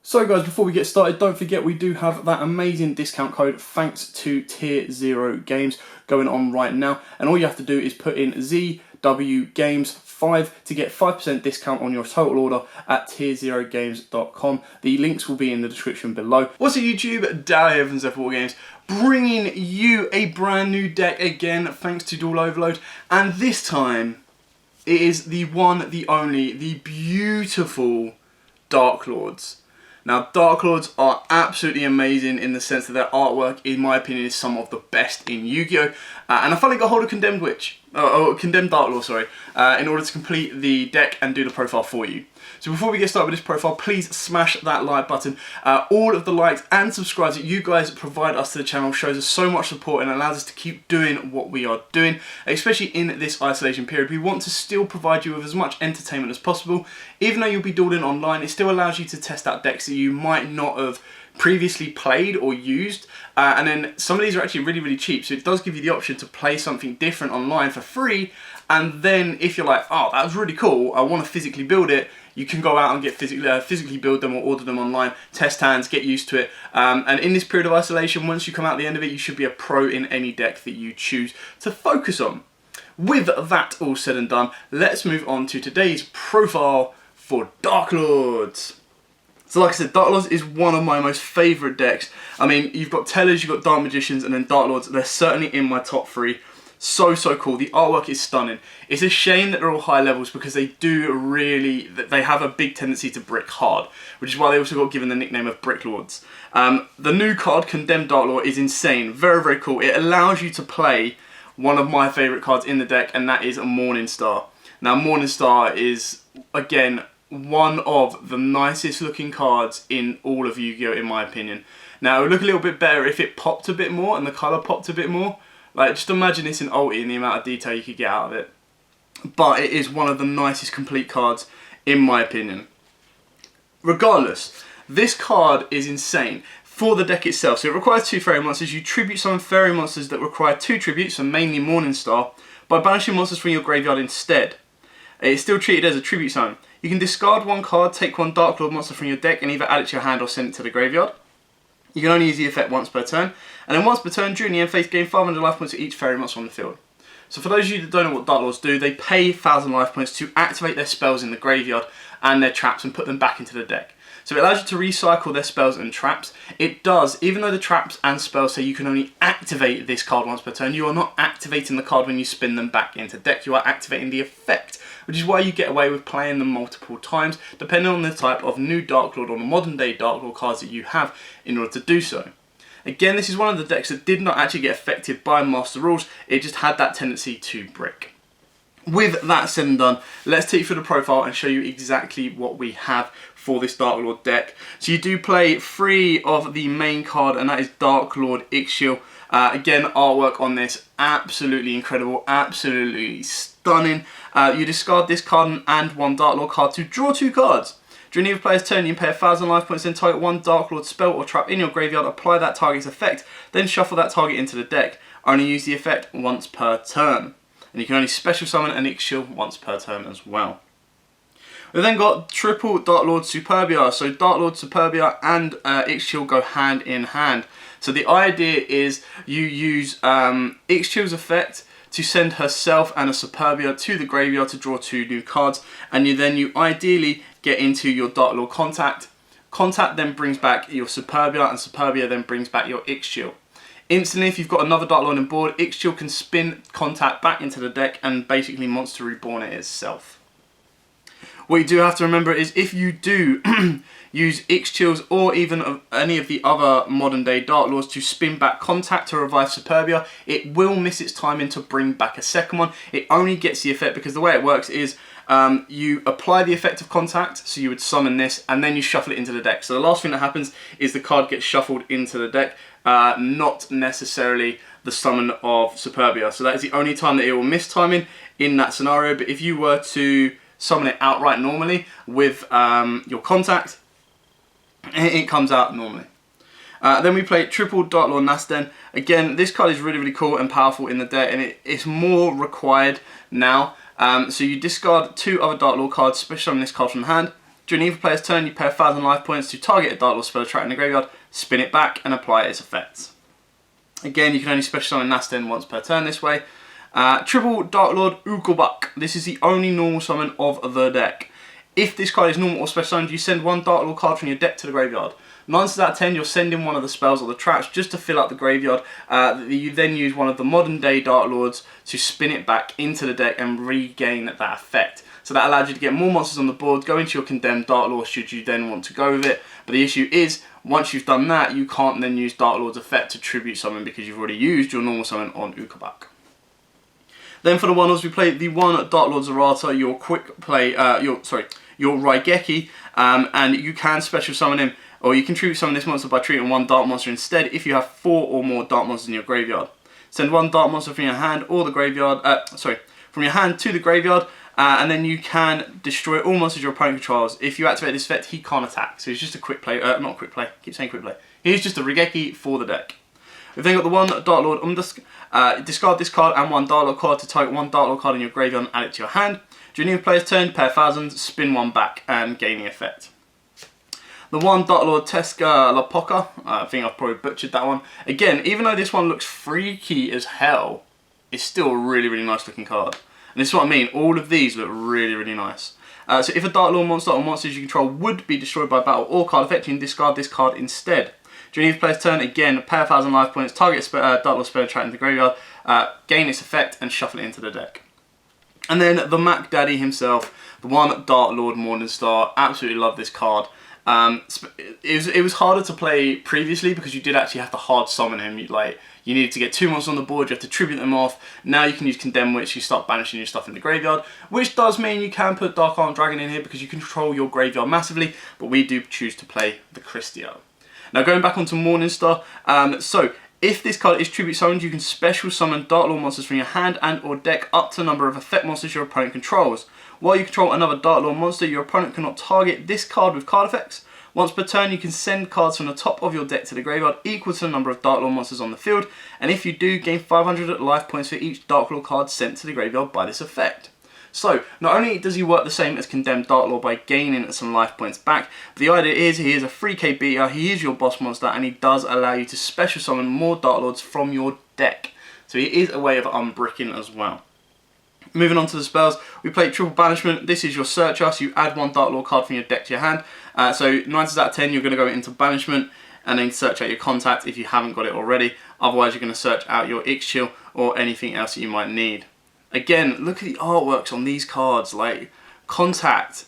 So guys, before we get started, don't forget we do have that amazing discount code thanks to Tier 0 Games going on right now. And all you have to do is put in ZWGames5 to get 5% discount on your total order at tier0games.com. The links will be in the description below. What's up YouTube? Dal here from Z4 Games, bringing you a brand new deck again thanks to Dual Overload. And this time, it is the one, the only, the beautiful DarkLords. Now, DarkLords are absolutely amazing in the sense that their artwork, in my opinion, is some of the best in Yu-Gi-Oh! And I finally got hold of Condemned DarkLord, sorry, in order to complete the deck and do the profile for you. So before we get started with this profile, please smash that like button. All of the likes and subscribes that you guys provide us to the channel shows us so much support and allows us to keep doing what we are doing, especially in this isolation period. We want to still provide you with as much entertainment as possible. Even though you'll be dueling online, it still allows you to test out decks that you might not have previously played or used, and then some of these are actually really cheap, so it does give you the option to play something different online for free. And then if you're like, oh, that was really cool, I want to physically build it, you can go out and get physically build them or order them online, test hands, get used to it. And in this period of isolation, once you come out the end of it, you should be a pro in any deck that you choose to focus on. With that all said and done, let's move on to today's profile for DarkLords. So like I said, DarkLords is one of my most favourite decks. I mean, you've got Tellers, you've got Dark Magicians, and then DarkLords. They're certainly in my top three. So cool. The artwork is stunning. It's a shame that they're all high levels because they have a big tendency to brick hard, which is why they also got given the nickname of Bricklords. The new card, Condemned DarkLord, is insane. Very cool. It allows you to play one of my favourite cards in the deck, and that is a Morningstar. Now, Morningstar is, again, one of the nicest looking cards in all of Yu-Gi-Oh! In my opinion. Now, it would look a little bit better if it popped a bit more and the colour popped a bit more. Like, just imagine this in Ulti and the amount of detail you could get out of it. But it is one of the nicest complete cards, in my opinion. Regardless, this card is insane for the deck itself. So it requires 2 fairy monsters. You tribute summon fairy monsters that require 2 tributes, so mainly Morningstar, by banishing monsters from your graveyard instead. It is still treated as a tribute summon. You can discard 1 card, take 1 DarkLord monster from your deck, and either add it to your hand or send it to the graveyard. You can only use the effect once per turn, and then once per turn during the end phase, gain 500 life points for each fairy monster on the field. So for those of you that don't know what DarkLords do, they pay 1,000 life points to activate their spells in the graveyard and their traps and put them back into the deck. So it allows you to recycle their spells and traps. It does, even though the traps and spells say you can only activate this card once per turn, you are not activating the card when you spin them back into deck, you are activating the effect, which is why you get away with playing them multiple times, depending on the type of new DarkLord or the modern day DarkLord cards that you have in order to do so. Again, this is one of the decks that did not actually get affected by Master Rules, it just had that tendency to brick. With that said and done, let's take you through the profile and show you exactly what we have for this DarkLord deck. So you do play 3 of the main card, and that is DarkLord Yugioh. Again, artwork on this, absolutely incredible, absolutely stunning. You discard this card and 1 DarkLord card to draw 2 cards. During either player's turn, you can pay 1,000 life points, then target 1 DarkLord spell or trap in your graveyard, apply that target's effect, then shuffle that target into the deck. Only use the effect once per turn. And you can only special summon an Yugioh once per turn as well. We've then got triple DarkLord Superbia. So DarkLord Superbia and Yugioh go hand in hand. So the idea is you use Yugioh's effect to send herself and a Superbia to the graveyard to draw 2 new cards, and you ideally get into your DarkLord Contact. Contact then brings back your Superbia, and Superbia then brings back your Yugioh. Instantly, if you've got another DarkLord on board, Yugioh can spin Contact back into the deck and basically Monster Reborn it itself. What you do have to remember is if you do use Yugiohs or even any of the other modern day DarkLords to spin back Contact to revive Superbia, it will miss its timing to bring back a second one. It only gets the effect because the way it works is you apply the effect of Contact, so you would summon this, and then you shuffle it into the deck. So the last thing that happens is the card gets shuffled into the deck, not necessarily the summon of Superbia. So that is the only time that it will miss timing in that scenario, but if you were to summon it outright normally with your Contact, it comes out normally. Then we play triple DarkLord Nasten. Again, this card is really cool and powerful in the deck, and it's more required now. So you discard 2 other DarkLord cards, special summon this card from hand, During either player's turn, you pay 1,000 life points to target a DarkLord spell trapped in the graveyard, spin it back, and apply its effects. Again, you can only special summon Nasten once per turn this way. Triple DarkLord Ukobak. This is the only normal summon of the deck. If this card is normal or special summoned, you send one DarkLord card from your deck to the graveyard. 9 times out of 10, you're sending one of the spells or the traps just to fill out the graveyard. You then use one of the modern day DarkLords to spin it back into the deck and regain that effect. So that allows you to get more monsters on the board, go into your condemned DarkLord should you then want to go with it. But the issue is, once you've done that, you can't then use DarkLord's effect to tribute summon because you've already used your normal summon on Ukobak. Then for the one-offs, we play the one DarkLord Zarata, your quick play, your Raigeki, and you can special summon him, or you can tribute summon this monster by treating one dark monster instead if you have 4 or more dark monsters in your graveyard. Send one dark monster from your hand or the graveyard, from your hand to the graveyard, and then you can destroy all monsters your opponent controls. If you activate this effect, he can't attack. So he's just a quick play, not a quick play, keep saying quick play. He's just a Raigeki for the deck. We've then got the one DarkLord Umdusk. Discard this card and one DarkLord card to target one DarkLord card in your graveyard and add it to your hand. During your player's turn, pay 1,000, spin one back and gain the effect. The one DarkLord Teska Lapoka, I think I've probably butchered that one. Again, even though this one looks freaky as hell, it's still a really, really nice looking card. And this is what I mean, all of these look really, really nice. So if a DarkLord monster or monsters you control would be destroyed by battle or card effect, you can discard this card instead. During each player's turn, again, pay 1,000 life points, target DarkLord spell trapped in the graveyard, gain its effect and shuffle it into the deck. And then the Mac Daddy himself, the one DarkLord Morningstar, absolutely love this card. It was harder to play previously because you did actually have to hard summon him. You needed to get 2 monsters on the board, you have to tribute them off. Now you can use Condemn Witch, you start banishing your stuff in the graveyard, which does mean you can put Dark Arm Dragon in here because you control your graveyard massively, but we do choose to play the Christio. Now going back onto Morningstar, so if this card is tribute summoned, you can special summon DarkLord monsters from your hand and or deck up to the number of effect monsters your opponent controls. While you control another DarkLord monster, your opponent cannot target this card with card effects. Once per turn, you can send cards from the top of your deck to the graveyard equal to the number of DarkLord monsters on the field, and if you do, gain 500 life points for each DarkLord card sent to the graveyard by this effect. So, not only does he work the same as Condemned DarkLord by gaining some life points back, but the idea is he is a 3k beater, he is your boss monster, and he does allow you to special summon more DarkLords from your deck. So he is a way of unbricking as well. Moving on to the spells, we play Triple Banishment. This is your searcher, so you add one DarkLord card from your deck to your hand. So 9 times out of 10 you're going to go into Banishment and then search out your contact if you haven't got it already. Otherwise you're going to search out your Yugioh or anything else that you might need. Again, look at the artworks on these cards, like Contact.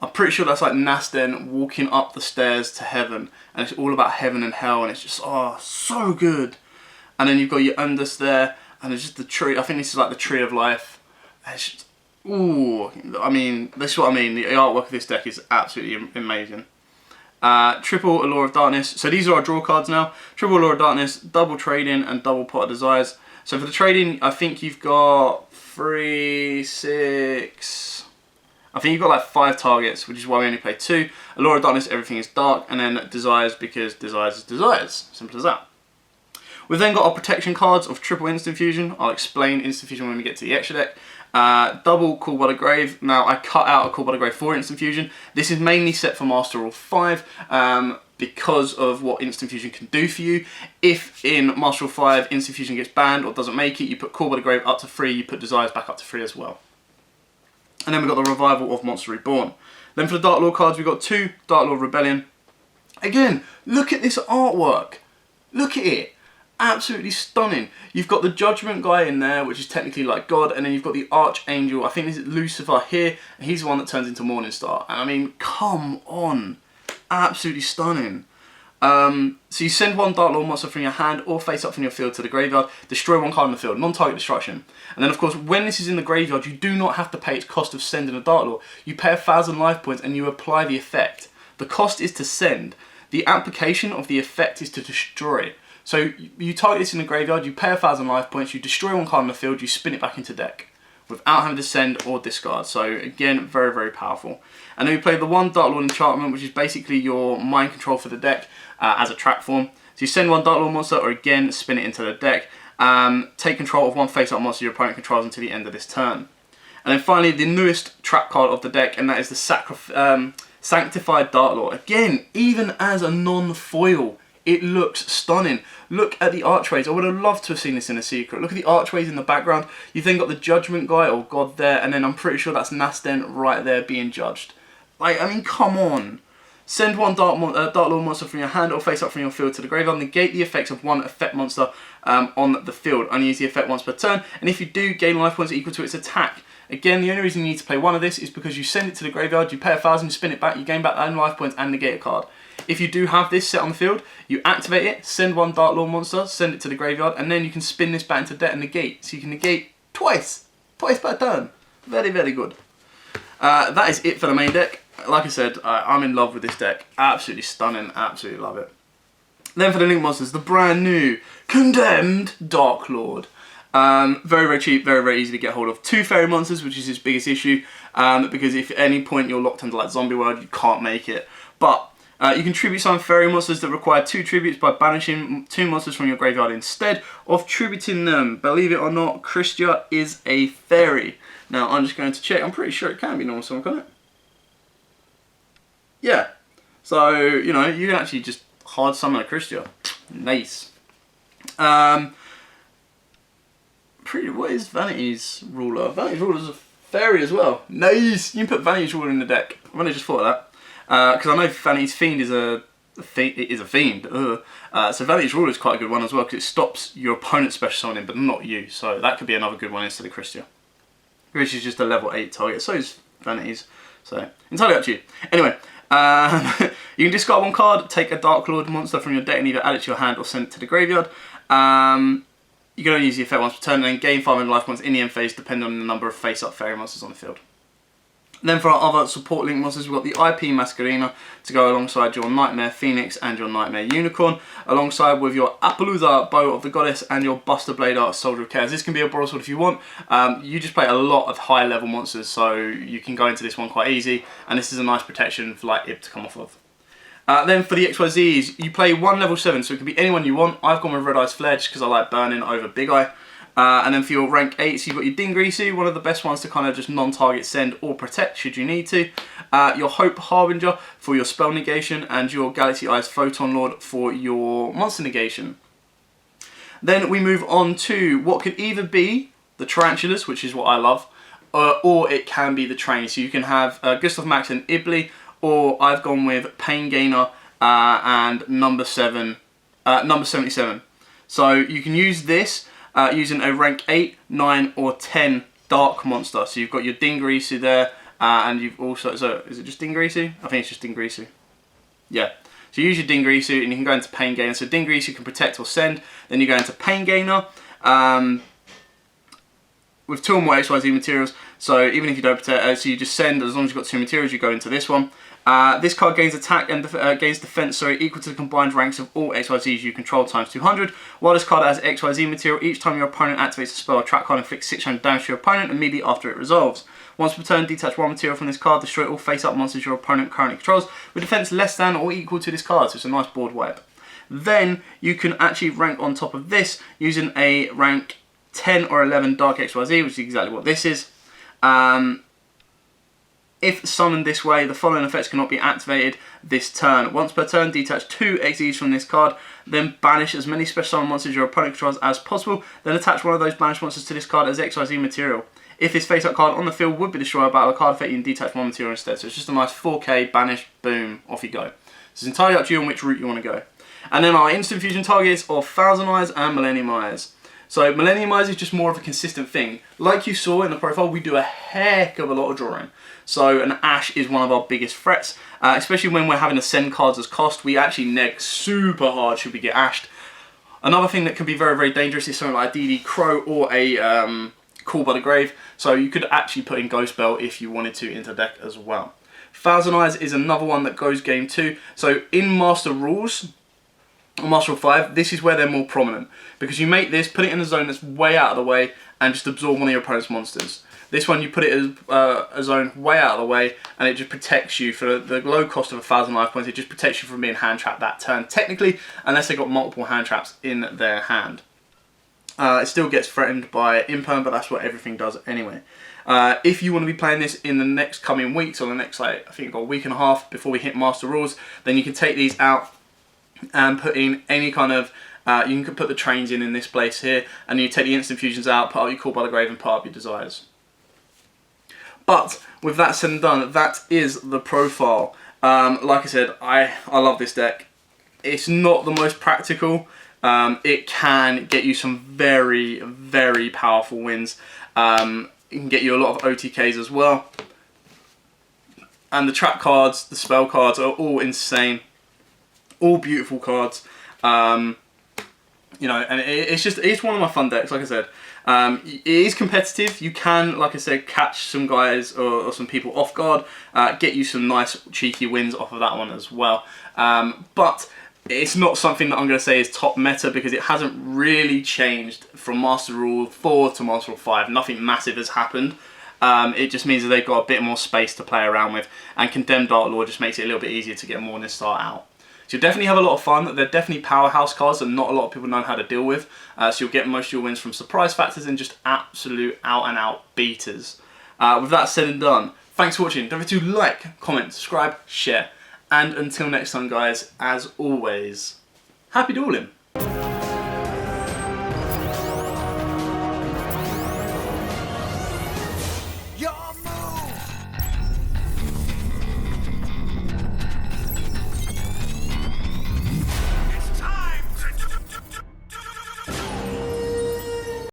I'm pretty sure that's like Nasten walking up the stairs to heaven, and it's all about heaven and hell, and it's just, oh, so good. And then you've got your Undus there, and it's just the tree. I think this is like the Tree of Life. It's just, ooh, I mean, this is what I mean. The artwork of this deck is absolutely amazing. Triple Allure of Darkness. So these are our draw cards now. Triple Allure of Darkness, double Trading, and double Pot of Desires. So for the trading, I think you've got 3, 6... I think you've got like 5 targets, which is why we only play 2. Allure of Darkness, everything is dark, and then Desires because Desires is Desires. Simple as that. We've then got our protection cards of triple Instant Fusion. I'll explain Instant Fusion when we get to the extra deck. Double Call by the Grave. Now I cut out a Call by the Grave for Instant Fusion. This is mainly set for Master Rule 5 because of what Instant Fusion can do for you. If in Master Rule 5 Instant Fusion gets banned or doesn't make it, you put Call by the Grave up to 3, you put Desires back up to 3 as well. And then we've got the Revival of Monster Reborn. Then for the DarkLord cards, we've got 2 DarkLord Rebellion. Again, look at this artwork. Look at it. Absolutely stunning. You've got the Judgment guy in there, which is technically like God, and then you've got the Archangel. I think this is Lucifer here. He's the one that turns into Morningstar. And I mean, come on. Absolutely stunning. So you send one DarkLord monster from your hand or face up from your field to the graveyard, destroy one card in the field, non-target destruction. And then of course, when this is in the graveyard, you do not have to pay its cost of sending a DarkLord. You pay 1,000 life points and you apply the effect. The cost is to send. The application of the effect is to destroy. So you target this in the graveyard, you pay 1,000 life points, you destroy one card in the field, you spin it back into deck without having to send or discard. So again, very, very powerful. And then we play the one DarkLord Enchantment, which is basically your mind control for the deck as a trap form. So you send one DarkLord monster or again spin it into the deck. Take control of one face-up monster your opponent controls until the end of this turn. And then finally, the newest trap card of the deck, and that is the Sanctified DarkLord. Again, even as a non-foil, it looks stunning. Look at the archways. I would have loved to have seen this in a secret. Look at the archways in the background. You've then got the Judgment guy, or God, there, and then I'm pretty sure that's Nasten right there being judged. Like, I mean, come on. Send one DarkLord monster from your hand or face up from your field to the graveyard. Negate the effects of one effect monster on the field. Only use the effect once per turn. And if you do, gain life points equal to its attack. Again, the only reason you need to play one of this is because you send it to the graveyard, you pay 1,000, you spin it back, you gain back that life points and negate a card. If you do have this set on the field, you activate it, send one DarkLord monster, send it to the graveyard, and then you can spin this back into deck and negate. So you can negate twice per turn. Very, very good. That is it for the main deck. Like I said, I'm in love with this deck. Absolutely stunning, absolutely love it. Then for the Link monsters, the brand new Condemned DarkLord. Very, very cheap, very, very easy to get hold of. 2 fairy monsters, which is his biggest issue, because if at any point you're locked into like Zombie World, you can't make it. But you can tribute some fairy monsters that require 2 tributes by banishing 2 monsters from your graveyard instead of tributing them. Believe it or not, Yugioh is a fairy. Now I'm just going to check. I'm pretty sure it can be normal summon, can't it? Yeah. So, you know, you can actually just hard summon a Yugioh. Nice. What is Vanity's ruler? Vanity's ruler is a fairy as well. Nice! You can put Vanity's ruler in the deck. I've only just thought of that. Because I know Vanity's Fiend is a fiend. So Vanity's ruler is quite a good one as well, because it stops your opponent's special summoning, but not you. So that could be another good one instead of Yugioh. Which is just a level 8 target. So is Vanity's. So, entirely up to you. Anyway, you can discard 1 card, take a DarkLord monster from your deck and either add it to your hand or send it to the graveyard. You can only use the effect once per turn and then gain 500 life points in the end phase depending on the number of face-up fairy monsters on the field. Then for our other support Link monsters, we've got the IP Masquerena to go alongside your Nightmare Phoenix and your Nightmare Unicorn, alongside with your Appaloosa Bow of the Goddess and your Buster Blade Art Soldier of Chaos. This can be a broadsword if you want. You just play a lot of high level monsters, so you can go into this one quite easy, and this is a nice protection for like Ib to come off of. Then for the XYZs, you play 1 level 7, so it can be anyone you want. I've gone with Red Eye's Flare just because I like burning over Big Eye. And then for your rank 8s, you've got your Dingrisu, one of the best ones to kind of just non-target send or protect should you need to. Your Hope Harbinger for your spell negation, and your Galaxy Eyes Photon Lord for your monster negation. Then we move on to what could either be the Tarantulas, which is what I love, or it can be the Train. So you can have Gustav Max and Ibli, or I've gone with Pain Gainer and number 77. So you can use this using a rank 8, 9 or 10 dark monster. So you've got your Dingrisu there, and you've also, so is it just Dingrisu? I think it's just Dingrisu. Yeah. So you use your Dingrisu and you can go into Pain Gainer. So Dingrisu can protect or send. Then you go into Pain Gainer. With 2 or more XYZ materials, so even if you don't protect, so you just send, as long as you've got 2 materials, you go into this one. This card gains attack and gains defense, equal to the combined ranks of all XYZs you control times 200. While this card has XYZ material, each time your opponent activates a spell or trap card, inflicts 600 damage to your opponent immediately after it resolves. Once per turn, detach 1 material from this card, destroy all face-up monsters your opponent currently controls, with defense less than or equal to this card, so it's a nice board wipe. Then you can actually rank on top of this using a rank 10 or 11 Dark XYZ, which is exactly what this is. If summoned this way, the following effects cannot be activated this turn. Once per turn, detach 2 XYZs from this card, then banish as many special summon monsters your opponent controls as possible, then attach one of those banished monsters to this card as XYZ material. If this face-up card on the field would be destroyed by a card effect, you can detach 1 material instead. So it's just a nice 4K, banish, boom, off you go. So it's entirely up to you on which route you want to go. And then our instant fusion targets are Thousand Eyes and Millennium Eyes. So Millennium Eyes is just more of a consistent thing. Like you saw in the profile, we do a heck of a lot of drawing. So an Ash is one of our biggest threats, especially when we're having to send cards as cost. We actually neg super hard should we get Ashed. Another thing that can be very, very dangerous is something like a DD Crow or a Call by the Grave. So you could actually put in Ghost Bell if you wanted to into deck as well. Thousand Eyes is another one that goes game 2. So in Master Rules, or Master Rule 5, this is where they're more prominent. Because you make this, put it in a zone that's way out of the way, and just absorb one of your opponent's monsters. This one, you put it as a zone way out of the way, and it just protects you for the low cost of 1,000 life points. It just protects you from being hand trapped that turn, technically, unless they've got multiple hand traps in their hand. It still gets threatened by Imperm, but that's what everything does anyway. If you want to be playing this in the next coming weeks, or the next, like, I think we've got a week and a half before we hit Master Rules, then you can take these out and put in any kind of, you can put the trains in this place here, and you take the instant fusions out, put up your Call by the Grave, and put up your Desires. But with that said and done, that is the profile. Like I said, I love this deck. It's not the most practical. It can get you some very, very powerful wins. It can get you a lot of OTKs as well. And the trap cards, the spell cards are all insane. All beautiful cards. You know, and it's one of my fun decks, like I said. It is competitive. You can, like I said, catch some guys or some people off guard, get you some nice cheeky wins off of that one as well. But it's not something that I'm going to say is top meta, because it hasn't really changed from Master Rule 4 to Master Rule 5. Nothing massive has happened. It just means that they've got a bit more space to play around with, and Condemned DarkLord just makes it a little bit easier to get more in this start out. So you'll definitely have a lot of fun. They're definitely powerhouse cards that not a lot of people know how to deal with. So you'll get most of your wins from surprise factors and just absolute out-and-out beaters. With that said and done, thanks for watching. Don't forget to like, comment, subscribe, share. And until next time, guys, as always, happy dueling.